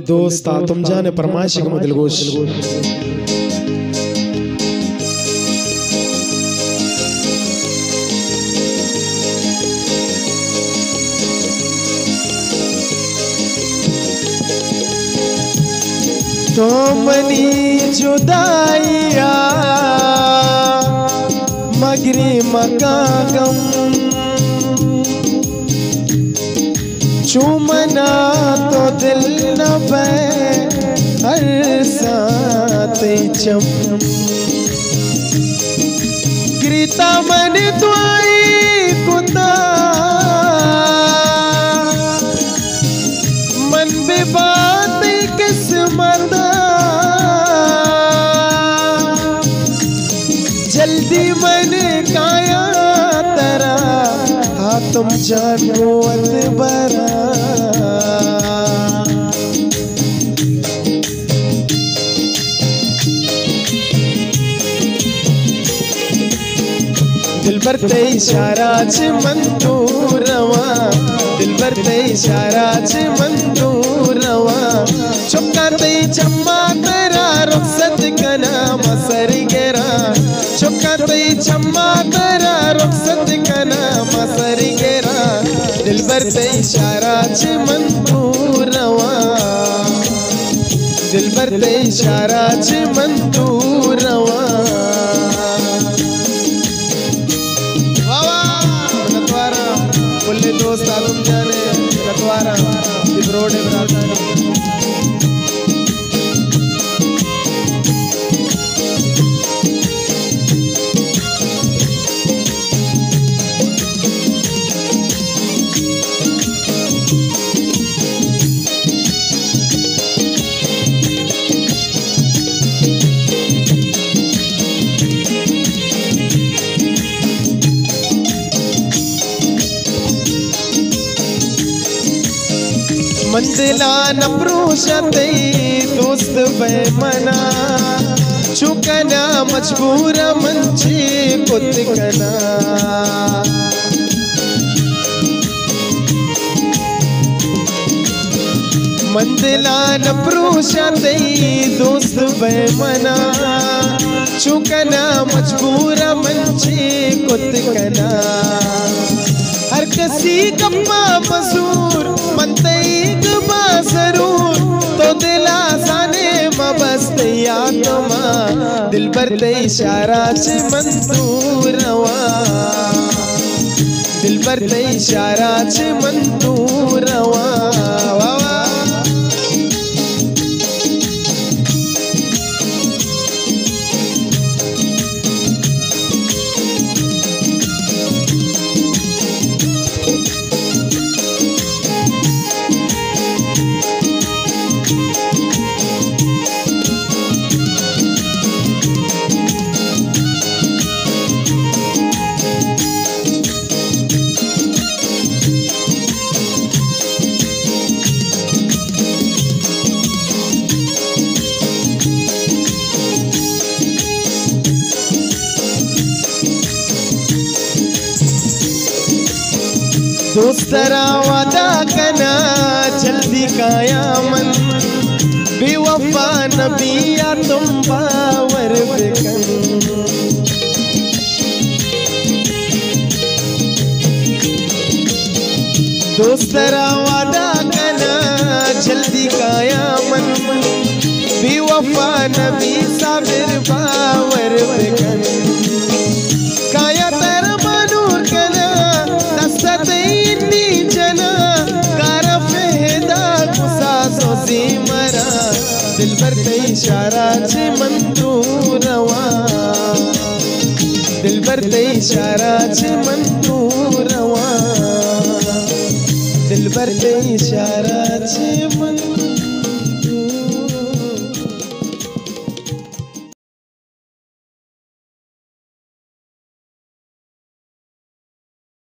दोस्त तुम जाने परमाशी का दिलगोश तो मनी जुदाइया मगरी मकागम चुमना तो दिल न पे हर साथ चम गिरता मन दुआई कुदा मन में बात किस्मत जल्दी मन काया तरा हाँ तुम जानो अतबरा दिल भर ते इशारा च मंदूर रवा दिल भर ते इशारा च मंदूर रवा चुपका ते चम्मा तेरा रुखसत कना मसर गेरा चुपका ते चम्मा तेरा रुखसत कना मसर गेरा दिल भर ते इशारा च मंदूर रवा दिल भर ते इशारा च मंदूर रवा दोस्त तुम जाने कतवारा रोड मंदिला नप्रोशते दोस्त बेमना चुकना मजबूर मंचे कुत कना मंदिला नप्रोशते दोस्त बेमना चुकना मजबूर मंचे कुत कना हर किसी कम्मा मजूर मनते जरूर तो दिला साने मबस्त याद दिल पर ते इशारा से मंदूर रवा दिल पर ते इशारा से मंदूर रवा दोस्तरा वादा कना जल्दी काया मन बेवफा नबिया तुम बावर बेकन दोस्तरा वादा कना जल्दी काया मन बेवफा नबी साबिर बावर बेकन काया तेरा मनूर कना दस्तते मरा दिल भर ते इशारा से मंदूर रवा दिल भर ते इशारा से मंदूर रवा दिल भर ते इशारा से